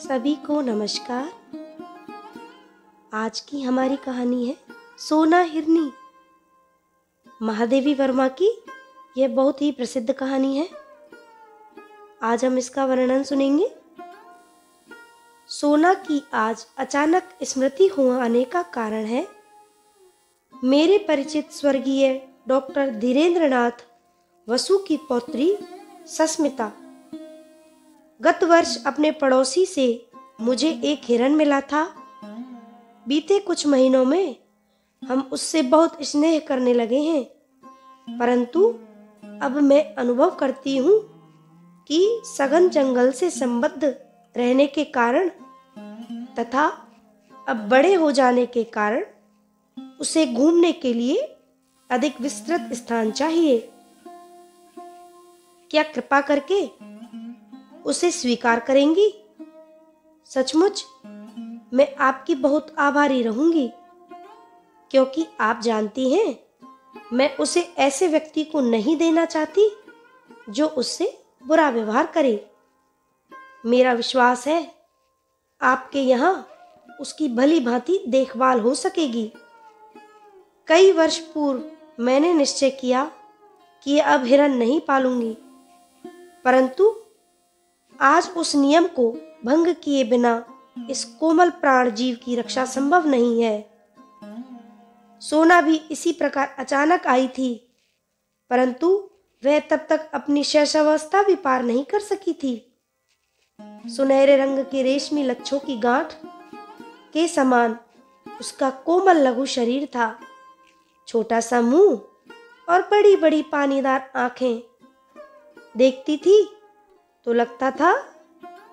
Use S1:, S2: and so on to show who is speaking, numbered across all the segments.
S1: सभी को नमस्कार। आज की हमारी कहानी है सोना हिरनी। महादेवी वर्मा की यह बहुत ही प्रसिद्ध कहानी है। आज हम इसका वर्णन सुनेंगे। सोना की आज अचानक स्मृति हो आने का कारण है मेरे परिचित स्वर्गीय डॉक्टर धीरेंद्रनाथ वसु की पौत्री सस्मिता। गत वर्ष अपने पड़ोसी से मुझे एक हिरण मिला था। बीते कुछ महीनों में हम उससे बहुत स्नेह करने लगे हैं, परंतु अब मैं अनुभव करती हूँ कि सघन जंगल से संबद्ध रहने के कारण तथा अब बड़े हो जाने के कारण उसे घूमने के लिए अधिक विस्तृत स्थान चाहिए। क्या कृपा करके उसे स्वीकार करेंगी? सचमुच मैं आपकी बहुत आभारी रहूंगी, क्योंकि आप जानती हैं मैं उसे ऐसे व्यक्ति को नहीं देना चाहती जो उससे बुरा व्यवहार करे। मेरा विश्वास है आपके यहाँ उसकी भली भांति देखभाल हो सकेगी। कई वर्ष पूर्व मैंने निश्चय किया कि अब हिरण नहीं पालूंगी, परंतु आज उस नियम को भंग किए बिना इस कोमल प्राण जीव की रक्षा संभव नहीं है। सोना भी इसी प्रकार अचानक आई थी, परंतु वह तब तक अपनी शैशवावस्था भी पार नहीं कर सकी थी। सुनहरे रंग के रेशमी लच्छों की गांठ के समान उसका कोमल लघु शरीर था, छोटा सा मुंह और बड़ी बड़ी पानीदार आंखें। देखती थी तो लगता था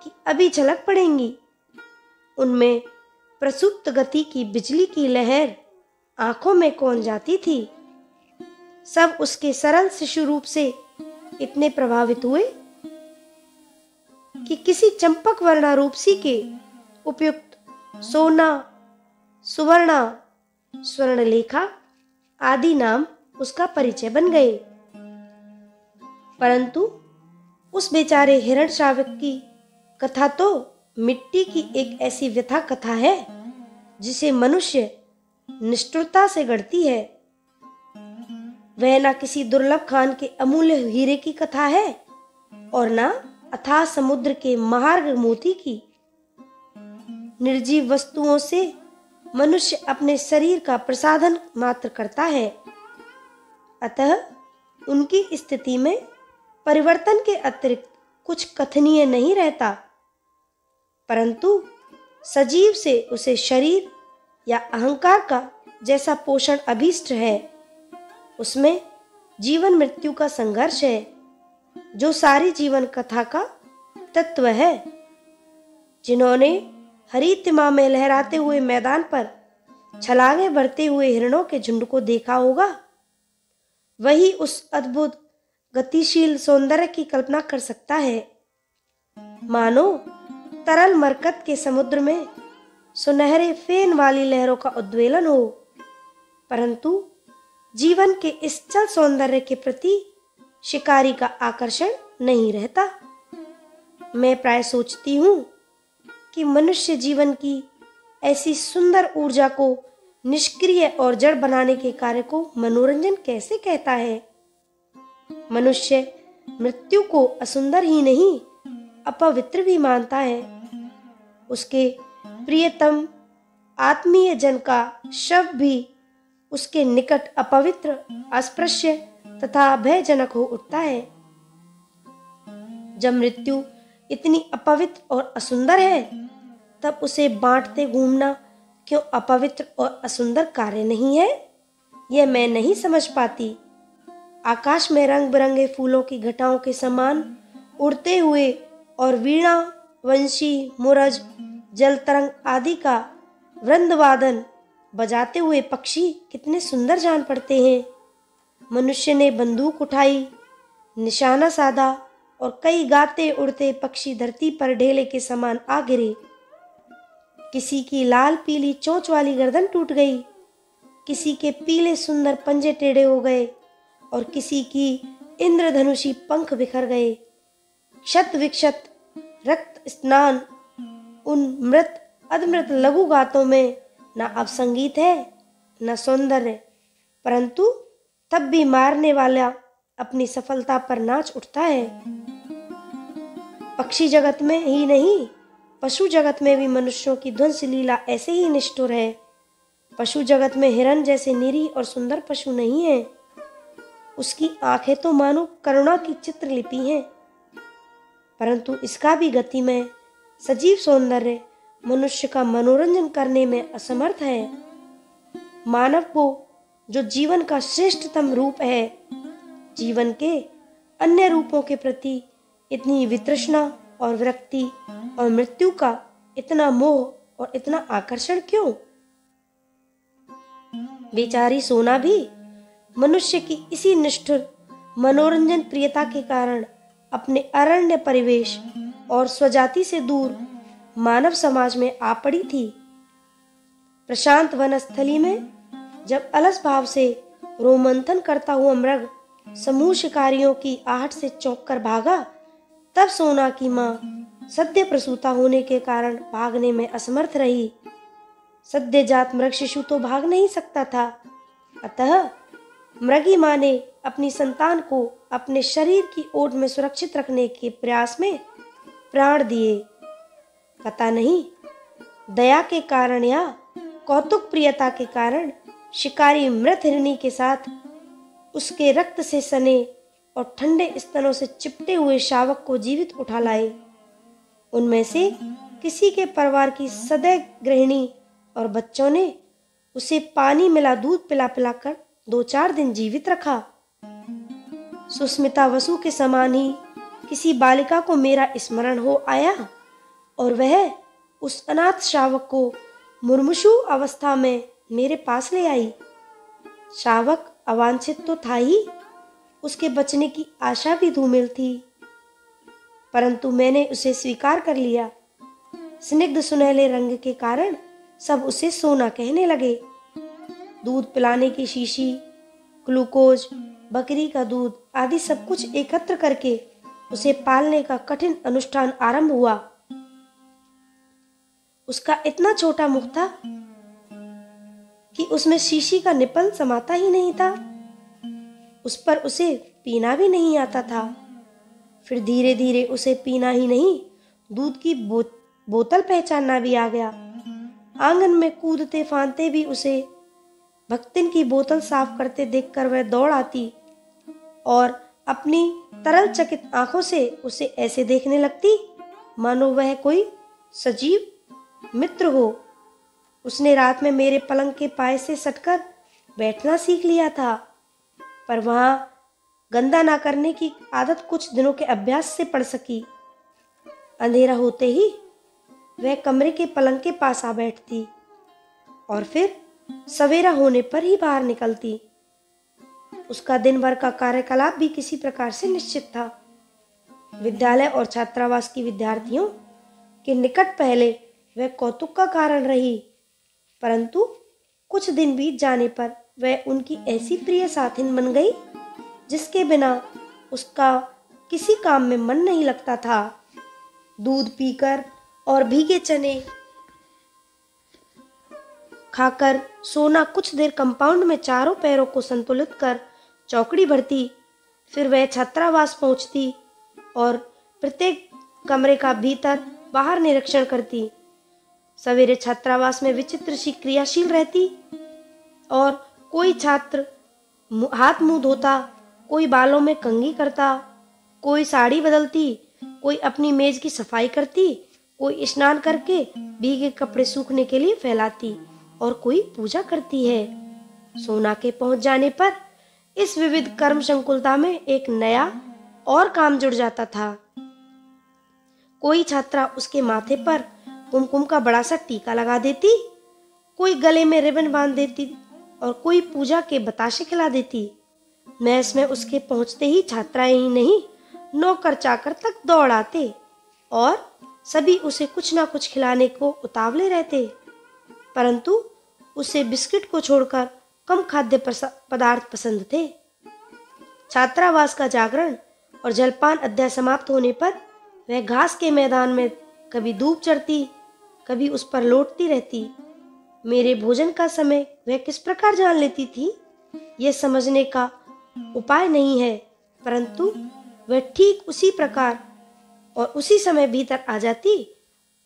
S1: कि अभी झलक पड़ेंगी। उनमें प्रसुप्त गति की बिजली की लहर आंखों में कौंध जाती थी। सब उसके सरल शिशु रूप से इतने प्रभावित हुए कि किसी चंपक वर्णा रूपसी के उपयुक्त सोना, सुवर्णा, स्वर्णलेखा आदि नाम उसका परिचय बन गए। परंतु उस बेचारे हिरण श्रावक की कथा तो मिट्टी की एक ऐसी व्यथा कथा है जिसे मनुष्य निष्ठुरता से गढ़ती है। वह न किसी दुर्लभ खान के अमूल्य हीरे की कथा है और न अथाह समुद्र के महार्घ मोती की। निर्जीव वस्तुओं से मनुष्य अपने शरीर का प्रसाधन मात्र करता है, अतः उनकी स्थिति में परिवर्तन के अतिरिक्त कुछ कथनीय नहीं रहता। परंतु सजीव से उसे शरीर या अहंकार का जैसा पोषण अभीष्ट है, उसमें जीवन मृत्यु का संघर्ष है, जो सारी जीवन कथा का तत्व है। जिन्होंने हरितिमा में लहराते हुए मैदान पर छलांगे भरते हुए हिरणों के झुंड को देखा होगा, वही उस अद्भुत गतिशील सौंदर्य की कल्पना कर सकता है। मानो तरल मरकत के समुद्र में सुनहरे फेन वाली लहरों का उद्वेलन हो, परंतु जीवन के इस चल सौंदर्य के प्रति शिकारी का आकर्षण नहीं रहता। मैं प्राय सोचती हूँ कि मनुष्य जीवन की ऐसी सुंदर ऊर्जा को निष्क्रिय और जड़ बनाने के कार्य को मनोरंजन कैसे कहता है। मनुष्य मृत्यु को असुंदर ही नहीं अपवित्र भी मानता है। उसके प्रियतम आत्मीय जन का शव भी उसके निकट अपवित्र, अस्पृश्य तथा भयजनक हो उठता है। जब मृत्यु इतनी अपवित्र और असुंदर है, तब उसे बांटते घूमना क्यों अपवित्र और असुंदर कार्य नहीं है, यह मैं नहीं समझ पाती। आकाश में रंग बिरंगे फूलों की घटाओं के समान उड़ते हुए और वीणा, वंशी, मुरज, जल तरंग आदि का वृंदवादन बजाते हुए पक्षी कितने सुंदर जान पड़ते हैं। मनुष्य ने बंदूक उठाई, निशाना साधा और कई गाते उड़ते पक्षी धरती पर ढेले के समान आ गिरे। किसी की लाल पीली चोंच वाली गर्दन टूट गई, किसी के पीले सुंदर पंजे टेढ़े हो गए और किसी की इंद्रधनुषी पंख बिखर गए। क्षत विक्षत रक्त स्नान उन मृत अधमृत लघु गातों में न अब संगीत है न सौंदर्य, परंतु तब भी मारने वाला अपनी सफलता पर नाच उठता है। पक्षी जगत में ही नहीं, पशु जगत में भी मनुष्यों की ध्वंस लीला ऐसे ही निष्ठुर है। पशु जगत में हिरन जैसे निरीह और सुंदर पशु नहीं है। उसकी आंखें तो मानो करुणा की चित्रलिपि हैं, परंतु इसका भी गति में सजीव सौंदर्य मनुष्य का मनोरंजन करने में असमर्थ है। मानव को जो जीवन का श्रेष्ठतम रूप है, जीवन के अन्य रूपों के प्रति इतनी वितृष्णा और विरक्ति और मृत्यु का इतना मोह और इतना आकर्षण क्यों? बेचारी सोना भी मनुष्य की इसी निष्ठुर मनोरंजन प्रियता के कारण अपने अरण्य परिवेश और स्वजाति से दूर मानव समाज में आ पड़ी थी। प्रशांत वनस्थली में जब अलस भाव से रोमंथन करता हुआ मृग समूह शिकारियों की आहट से चौंक कर भागा, तब सोना की मां सद्य प्रसूता होने के कारण भागने में असमर्थ रही। सद्यजात मृग शिशु तो भाग नहीं सकता था, अतः मृगी मां ने अपनी संतान को अपने शरीर की ओट में सुरक्षित रखने के प्रयास में प्राण दिए। पता नहीं दया के कारण या कौतुक प्रियता के कारण शिकारी मृत हिरनी के साथ उसके रक्त से सने और ठंडे स्तनों से चिपटे हुए शावक को जीवित उठा लाए। उनमें से किसी के परिवार की सदैव गृहिणी और बच्चों ने उसे पानी मिला दूध पिला पिला कर 2-4 दिन जीवित रखा। सुस्मिता वसु के समान ही किसी बालिका को मेरा स्मरण हो आया और वह उस अनाथ शावक को मुर्मुषु अवस्था में मेरे पास ले आई। शावक अवांछित तो था ही, उसके बचने की आशा भी धूमिल थी, परंतु मैंने उसे स्वीकार कर लिया। स्निग्ध सुनहले रंग के कारण सब उसे सोना कहने लगे। दूध पिलाने की शीशी, ग्लूकोज, बकरी का दूध आदि सब कुछ एकत्र करके उसे पालने का कठिन अनुष्ठान आरंभ हुआ। उसका इतना छोटा मुख था कि उसमें शीशी का निपल समाता ही नहीं था। उस पर उसे पीना भी नहीं आता था। फिर धीरे धीरे उसे पीना ही नहीं, दूध की बोतल पहचानना भी आ गया। आंगन में कूदते फांदते भी उसे भक्तिन की बोतल साफ करते देखकर वह दौड़ आती और अपनी तरल चकित आंखों से उसे ऐसे देखने लगती मानो वह कोई सजीव मित्र हो। उसने रात में मेरे पलंग के पाए से सटकर बैठना सीख लिया था, पर वहां गंदा ना करने की आदत कुछ दिनों के अभ्यास से पड़ सकी। अंधेरा होते ही वह कमरे के पलंग के पास आ बैठती और फिर सवेरा होने पर ही बाहर निकलती। उसका दिन भर का कार्यकलाप भी किसी प्रकार से निश्चित था। विद्यालय और छात्रावास की विद्यार्थियों के निकट पहले वह कौतुक का कारण रही, परंतु कुछ दिन बीत जाने पर वह उनकी ऐसी प्रिय साथिन बन गई जिसके बिना उसका किसी काम में मन नहीं लगता था। दूध पीकर और भीगे चने खाकर सोना कुछ देर कंपाउंड में चारों पैरों को संतुलित कर चौकड़ी भरती। फिर वह छात्रावास पहुंचती और प्रत्येक कमरे का भीतर बाहर निरीक्षण करती। सवेरे छात्रावास में विचित्र सी क्रियाशील रहती और कोई छात्र हाथ मुंह धोता, कोई बालों में कंघी करता, कोई साड़ी बदलती, कोई अपनी मेज की सफाई करती, कोई स्नान करके भीगे कपड़े सूखने के लिए फैलाती और कोई पूजा करती है। सोना के पहुंच जाने पर इस विविध कर्म संकुलता में एक नया और काम जुड़ जाता था। कोई छात्रा उसके माथे पर कुमकुम का बड़ा सा टीका लगा देती, कोई गले में रिबन बांध देती और कोई पूजा के बताशे खिला देती। मैस में उसके पहुंचते ही छात्राएं ही नहीं, नौकर चाकर तक दौड़ आते और सभी उसे कुछ ना कुछ खिलाने को उतावले रहते, परंतु उसे बिस्किट को छोड़कर कम खाद्य पदार्थ पसंद थे। छात्रावास का जागरण और जलपान अध्याय समाप्त होने पर वह घास के मैदान में कभी धूप चढ़ती, कभी उस पर लौटती रहती। मेरे भोजन का समय वह किस प्रकार जान लेती थी, यह समझने का उपाय नहीं है, परंतु वह ठीक उसी प्रकार और उसी समय भीतर आ जाती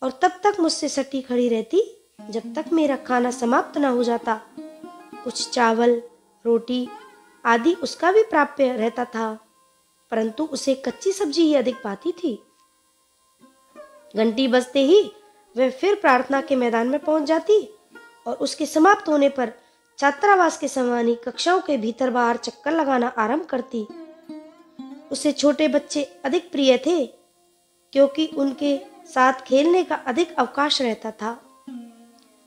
S1: और तब तक मुझसे सटी खड़ी रहती जब तक मेरा खाना समाप्त न हो जाता। कुछ चावल, रोटी आदि उसका भी प्राप्य रहता था, परंतु उसे कच्ची सब्जी ही अधिक भाती थी। घंटी बजते ही वह फिर प्रार्थना के मैदान में पहुंच जाती और उसके समाप्त होने पर छात्रावास के समान ही कक्षाओं के भीतर बाहर चक्कर लगाना आरंभ करती। उसे छोटे बच्चे अधिक प्रिय थे, क्योंकि उनके साथ खेलने का अधिक अवकाश रहता था।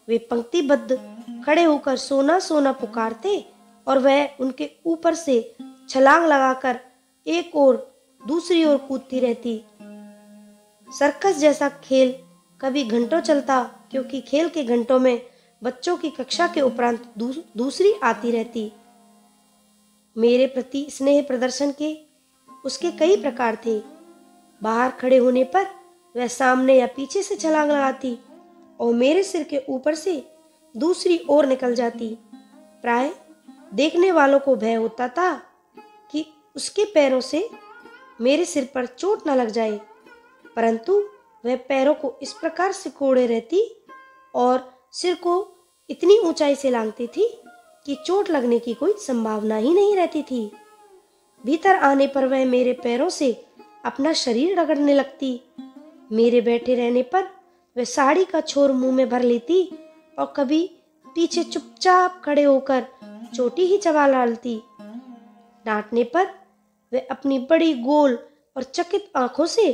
S1: वे पंक्तिबद्ध खड़े होकर सोना सोना पुकारते और वह उनके ऊपर से छलांग लगाकर एक ओर दूसरी ओर कूदती रहती। सर्कस जैसा खेल कभी घंटों चलता, क्योंकि खेल के घंटों में बच्चों की कक्षा के उपरांत दूसरी आती रहती। मेरे प्रति स्नेह प्रदर्शन के उसके कई प्रकार थे। बाहर खड़े होने पर वह सामने या पीछे से छलांग लगाती और मेरे सिर के ऊपर से दूसरी ओर निकल जाती। प्राय देखने वालों को भय होता था कि उसके पैरों से मेरे सिर पर चोट न लग जाए, परंतु वह पैरों को इस प्रकार सिकोड़े रहती और सिर को इतनी ऊंचाई से लांघती थी कि चोट लगने की कोई संभावना ही नहीं रहती थी। भीतर आने पर वह मेरे पैरों से अपना शरीर रगड़ने लगती। मेरे बैठे रहने पर वह साड़ी का छोर मुंह में भर लेती और कभी पीछे चुपचाप खड़े होकर चोटी ही चबा डालती। डांटने पर वह अपनी बड़ी गोल और चकित आंखों से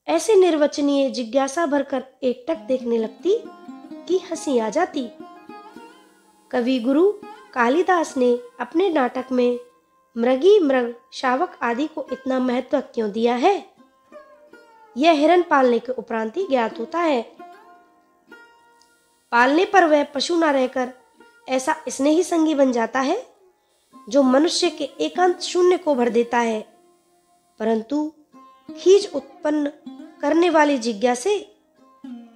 S1: ऐसे निर्वचनीय जिज्ञासा भरकर एकटक देखने लगती कि हंसी आ जाती। कवि गुरु कालिदास ने अपने नाटक में मृगी, मृग, शावक आदि को इतना महत्व क्यों दिया है, यह हिरन पालने के उपरांत ही ज्ञात होता है। पालने पर वह पशु न रहकर ऐसा स्नेही संगी बन जाता है जो मनुष्य के एकांत शून्य को भर देता है, परंतु खींच उत्पन्न करने वाली जिज्ञासे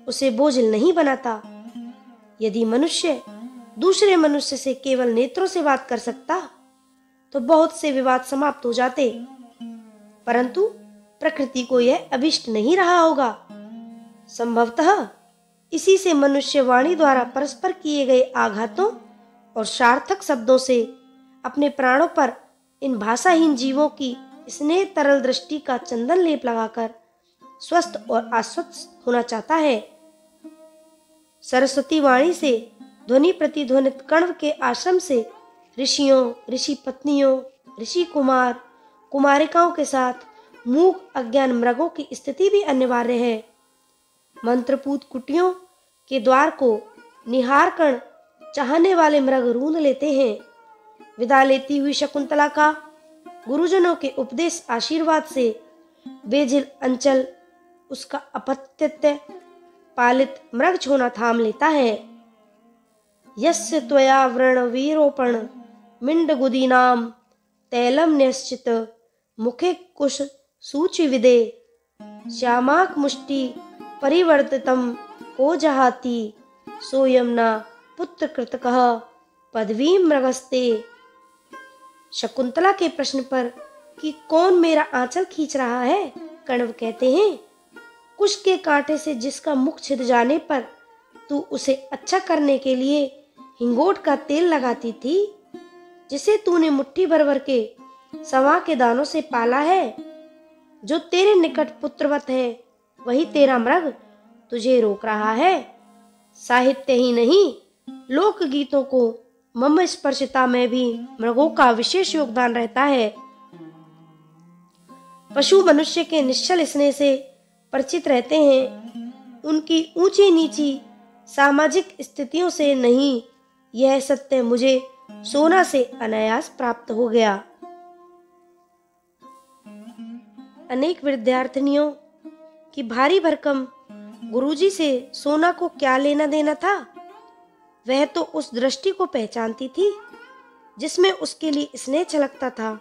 S1: उसे बोझिल नहीं बनाता। यदि मनुष्य दूसरे मनुष्य से केवल नेत्रों से बात कर सकता तो बहुत से विवाद समाप्त हो जाते, परंतु प्रकृति को यह अभिष्ट नहीं रहा होगा। संभवतः इसी से मनुष्य वाणी द्वारा परस्पर किए गए आघातों और सार्थक शब्दों से अपने प्राणों पर इन भाषाहीन जीवों की स्नेह तरल दृष्टि का चंदन लेप लगाकर स्वस्थ और आश्वस्त होना चाहता है। सरस्वती वाणी से ध्वनि प्रतिध्वनित कण्व के आश्रम से ऋषियों, ऋषि पत्नियों, ऋषि कुमार, कुमारिकाओं के साथ मूक अज्ञान मृगों की स्थिति भी अनिवार्य है। मंत्रपूत कुटियों के द्वार को निहार कर चाहने वाले मृग रूंध लेते हैं। विदा लेती हुई शकुंतला का गुरुजनों के उपदेश आशीर्वाद से बेजिल अंचल उसका अपत्यत्य पालित मृग छोना थाम लेता है। यस्य त्वया व्रण वीरोपण मिंड गुदीनाम तैलम न्यश्चित मुखे कुश सूचि विदे श्यामाक मुष्टि परिवर्तितम को जहाति सोयम न पुत्र कृतकः पदवी मृगस्ते। शकुंतला के प्रश्न पर कि कौन मेरा आंचल खींच रहा है, कण्व कहते हैं, कुश के कांटे से जिसका मुख छिद जाने पर तू उसे अच्छा करने के लिए हिंगोट का तेल लगाती थी, जिसे तूने मुट्ठी भर भर के सवा के दानों से पाला है, जो तेरे निकट पुत्रवत है, वही तेरा मृग तुझे रोक रहा है। साहित्य ही नहीं, लोक गीतों को मम स्पर्शिता में भी मृगों का विशेष योगदान रहता है। पशु मनुष्य के निश्चल स्नेह से परिचित रहते हैं, उनकी ऊंची नीची सामाजिक स्थितियों से नहीं। यह सत्य मुझे सोना से अनायास प्राप्त हो गया। अनेक विद्यार्थिनियों की भारी भरकम गुरुजी से सोना को क्या लेना देना था। वह तो उस दृष्टि को पहचानती थी जिसमें उसके लिए स्नेह छलकता था,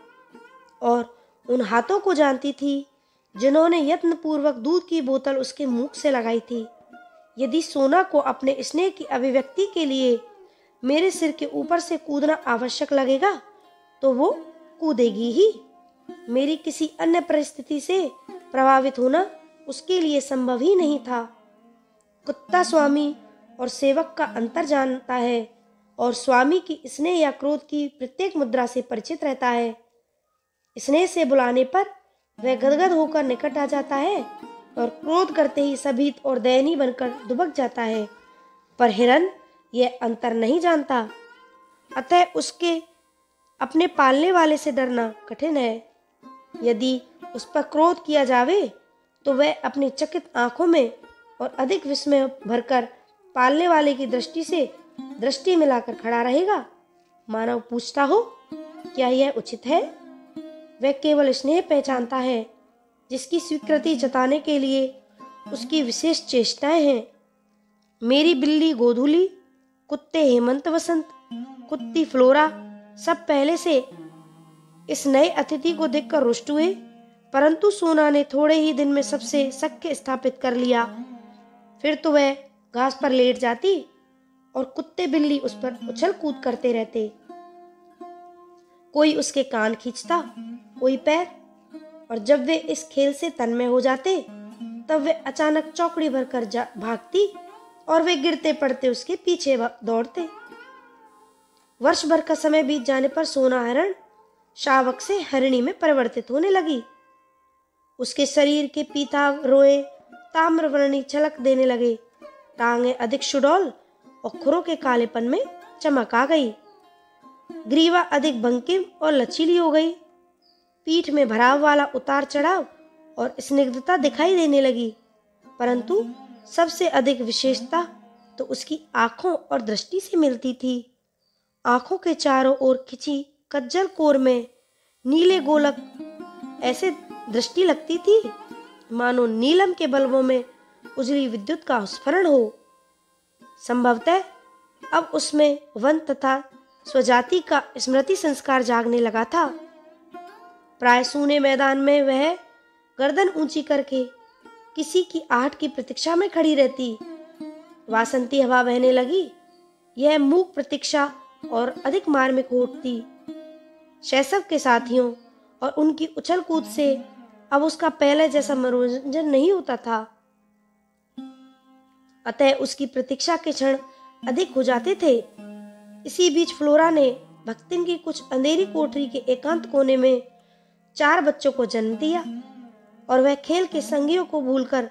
S1: और उन हाथों को जानती थी जिन्होंने यत्न पूर्वक दूध की बोतल उसके मुख से लगाई थी। यदि सोना को अपने स्नेह की अभिव्यक्ति के लिए मेरे सिर के ऊपर से कूदना आवश्यक लगेगा तो वो कूदेगी ही। मेरी किसी अन्य परिस्थिति से प्रभावित होना उसके लिए संभव ही नहीं था। कुत्ता स्वामी और सेवक का अंतर जानता है और स्वामी की स्नेह या क्रोध की प्रत्येक मुद्रा से परिचित रहता है। स्नेह से बुलाने पर वह गदगद होकर निकट आ जाता है और क्रोध करते ही सभीत और दयनीय बनकर दुबक जाता है। पर हिरन यह अंतर नहीं जानता, अतः उसके अपने पालने वाले से डरना कठिन है। यदि उस पर क्रोध किया जावे तो वह अपनी चकित आंखों में और अधिक विस्मय भरकर पालने वाले की दृष्टि से दृष्टि मिलाकर खड़ा रहेगा, मानव पूछता हो क्या यह उचित है। वह केवल स्नेह पहचानता है जिसकी स्वीकृति जताने के लिए उसकी विशेष चेष्टाएं हैं। मेरी बिल्ली गोधूली, कुत्ते हेमंत वसंत, कुत्ती फ्लोरा सब पहले से इस नए अतिथि को देखकर रुष्ट हुए, परंतु सोना ने थोड़े ही दिन में सबसे सख्य स्थापित कर लिया। फिर तो वह घास पर लेट जाती और कुत्ते बिल्ली उस पर उछल कूद करते रहते। कोई उसके कान खींचता, कोई पैर, और जब वे इस खेल से तन्मय हो जाते तब वे अचानक चौकड़ी भरकर भागती और वे गिरते पड़ते उसके पीछे दौड़ते। वर्ष भर का समय बीत जाने पर सोना हरण शावक से हरिणी में परिवर्तित होने लगी। उसके शरीर के पीताभ रोए ताम्रवर्णी झलक देने लगे, टांगें अधिक सुडौल और खुरों के कालेपन में चमक आ गई। ग्रीवा अधिक बंकिम और लचीली हो गई। पीठ में भराव वाला उतार चढ़ाव और स्निग्धता दिखाई देने लगी, परंतु सबसे अधिक विशेषता तो उसकी आंखों और दृष्टि से मिलती थी। आंखों के चारों ओर खिंची कज्जल कोर में नीले गोलक ऐसे दृष्टि लगती थी मानो नीलम के बल्बों में उजली विद्युत का स्फुरण हो। संभवतः अब उसमें वन तथा स्वजाति का स्मृति संस्कार जागने लगा था। प्राय सूने मैदान में वह गर्दन ऊंची करके किसी की आहट की प्रतीक्षा में खड़ी रहती। वासंती हवा बहने लगी, यह मूक प्रतीक्षा और अधिक मार्मिक होती। शैशव के साथियों और उनकी उछल कूद से अब उसका पहले जैसा मनोरंजन नहीं होता था, अतः उसकी प्रतीक्षा के क्षण अधिक हो जाते थे। इसी बीच फ्लोरा ने भक्तिन की कुछ अंधेरी कोठरी के एकांत कोने में 4 बच्चों को जन्म दिया और वह खेल के संगियों को भूलकर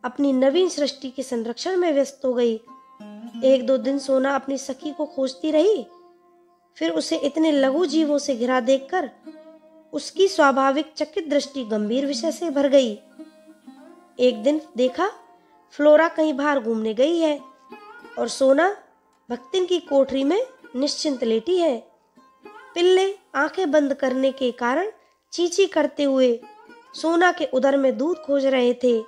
S1: अपनी नवीन सृष्टि के संरक्षण में व्यस्त हो गई। 1-2 दिन सोना अपनी सखी को खोजती रही, फिर उसे इतने लघु जीवों से घिरा देखकर उसकी स्वाभाविक चकित दृष्टि गंभीर विषय से भर गई। एक दिन देखा फ्लोरा कहीं बाहर घूमने गई है और सोना भक्तिन की कोठरी में निश्चिंत लेटी है। पिल्ले आंखें बंद करने के कारण चींची करते हुए सोना के उदर में दूध खोज रहे थे।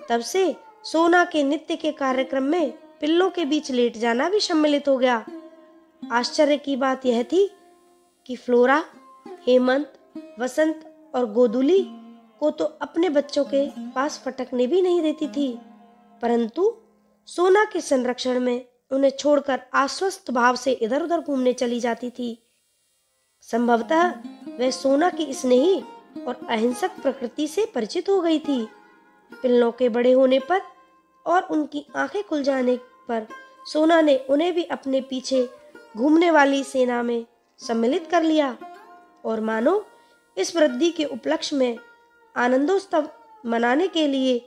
S1: तब से सोना के नित्य के कार्यक्रम में पिल्लों के बीच लेट जाना भी सम्मिलित हो गया। आश्चर्य की बात यह थी कि फ्लोरा हेमंत, वसंत और गोधूली को तो अपने बच्चों के पास फटकने भी नहीं देती थी, परंतु सोना के संरक्षण में उन्हें छोड़कर आश्वस्त भाव से इधर उधर घूमने चली जाती थी। संभवतः वह सोना की स्नेही और अहिंसक प्रकृति से परिचित हो गई थी। पिल्लों के बड़े होने पर और उनकी आंखें खुल जाने पर सोना ने उन्हें भी अपने पीछे घूमने वाली सेना में सम्मिलित कर लिया और मानो इस वृद्धि के उपलक्ष्य में आनंदोत्सव मनाने के लिए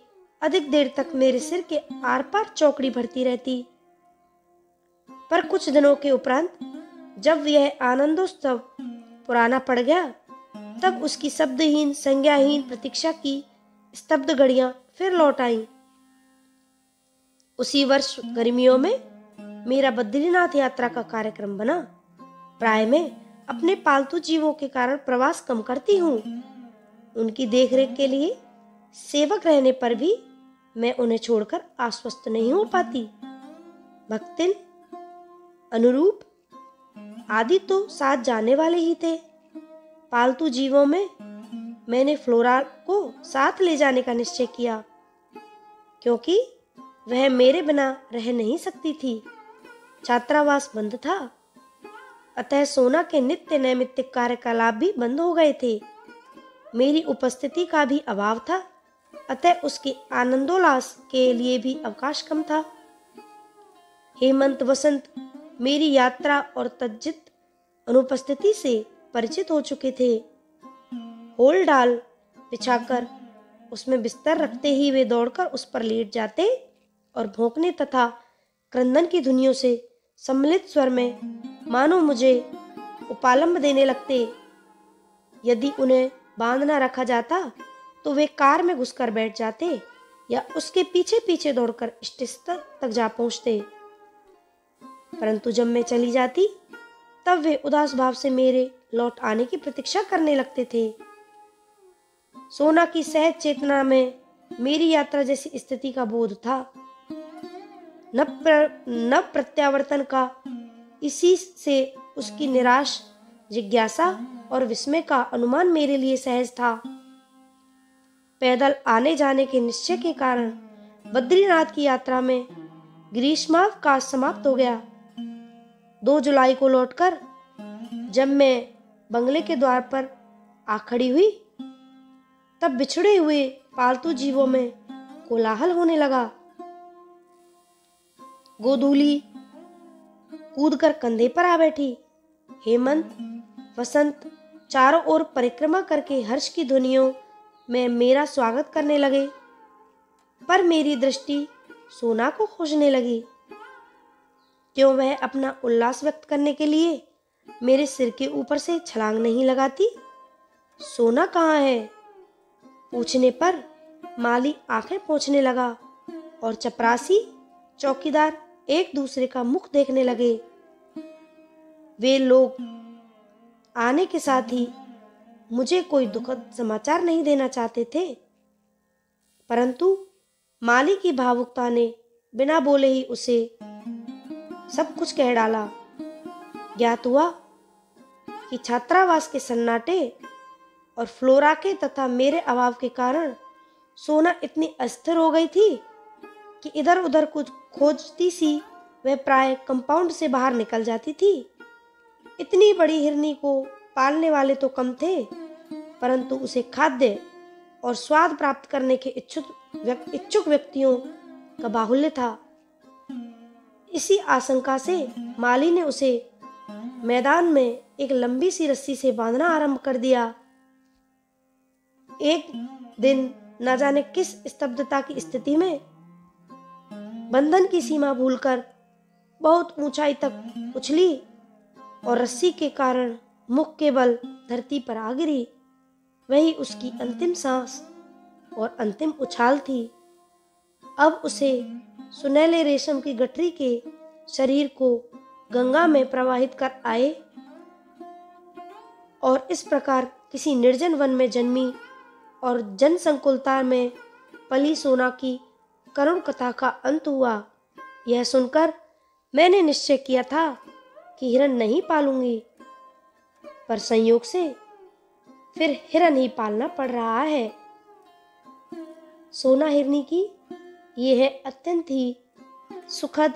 S1: अधिक देर तक मेरे सिर के आर पार चौकड़ी भरती रहती। पर कुछ दिनों के उपरांत जब यह आनंदोत्सव पुराना पड़ गया, तब उसकी शब्दहीन संज्ञाहीन प्रतीक्षा की स्तब्ध घड़ियां फिर लौट आईं। उसी वर्ष गर्मियों में मेरा बद्रीनाथ यात्रा का कार्यक्रम बना। प्राय मैं अपने पालतू जीवों के कारण प्रवास कम करती हूँ। उनकी देखरेख के लिए सेवक रहने पर भी मैं उन्हें छोड़कर आश्वस्त नहीं हो पाती। भक्तिन, अनुरूप आदि तो साथ जाने वाले ही थे। पालतू जीवों में मैंने फ्लोरा को साथ ले जाने का निश्चय किया, क्योंकि वह मेरे बिना रह नहीं सकती थी। छात्रावास बंद था, अतः सोना के नित्य नैमित्तिक कार्यकलाप भी बंद हो गए थे। मेरी उपस्थिति का भी अभाव था, अतः उसके आनंदोल्लास के लिए भी अवकाश कम था। हेमंत वसंत मेरी यात्रा और तज्जित अनुपस्थिति से परिचित हो चुके थे। होल डाल बिछाकर उसमें बिस्तर रखते ही वे दौड़कर उस पर लेट जाते और भौंकने तथा क्रंदन की ध्वनियों से सम्मिलित स्वर में मानो मुझे उपालंब देने लगते। यदि उन्हें बांध न रखा जाता तो वे कार में घुसकर बैठ जाते या उसके पीछे पीछे दौड़कर स्टेशन तक जा पहुंचते। परंतु जब मैं चली जाती तब वे उदास भाव से मेरे लौट आने की प्रतीक्षा करने लगते थे। सोना की सहज चेतना में मेरी यात्रा जैसी स्थिति का बोध था। न प्रत्यावर्तन का, इसी से उसकी निराश जिज्ञासा और विस्मय का अनुमान मेरे लिए सहज था। पैदल आने जाने के निश्चय के कारण बद्रीनाथ की यात्रा में ग्रीष्मावकाश समाप्त हो गया। 2 जुलाई को लौटकर जब मैं बंगले के द्वार पर आ खड़ी हुई तब बिछड़े हुए पालतू जीवों में कोलाहल होने लगा। गोधूली कूदकर कंधे पर आ बैठी। हेमंत वसंत चारों ओर परिक्रमा करके हर्ष की ध्वनियों में मेरा स्वागत करने लगे, पर मेरी दृष्टि सोना को खोजने लगी। क्यों वह अपना उल्लास व्यक्त करने के लिए मेरे सिर के ऊपर से छलांग नहीं लगाती? सोना कहाँ है? पूछने पर माली आंखें पोंछने लगा और चपरासी चौकीदार एक दूसरे का मुख देखने लगे। वे लोग आने के साथ ही मुझे कोई दुखद समाचार नहीं देना चाहते थे, परंतु माली की भावुकता ने बिना बोले ही उसे सब कुछ कह डाला। ज्ञात हुआ कि छात्रावास के सन्नाटे और फ्लोरा के तथा मेरे अभाव के कारण सोना इतनी अस्थिर हो गई थी कि इधर उधर कुछ खोजती सी वह प्राय कंपाउंड से बाहर निकल जाती थी। इतनी बड़ी हिरनी को पालने वाले तो कम थे, परंतु उसे खाद्य और स्वाद प्राप्त करने के इच्छुक व्यक्तियों का बाहुल्य था। इसी आशंका से माली ने उसे मैदान में एक लंबी सी रस्सी से बांधना आरंभ कर दिया। एक दिन न जाने किस स्तब्धता की स्थिति में बंधन की सीमा भूलकर बहुत ऊंचाई तक उछली और रस्सी के कारण मुख के बल धरती पर आ गिरी। वही उसकी अंतिम सांस और अंतिम उछाल थी। अब उसे सुनहले रेशम की गठरी के शरीर को गंगा में प्रवाहित कर आए और इस प्रकार किसी निर्जन वन में जन्मी और जनसंकुलता में पली सोना की करुण कथा का अंत हुआ। यह सुनकर मैंने निश्चय किया था कि हिरन नहीं पालूंगी, पर संयोग से फिर हिरन ही पालना पड़ रहा है। सोना हिरनी की यह है अत्यंत ही सुखद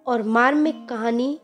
S1: और मार्मिक कहानी।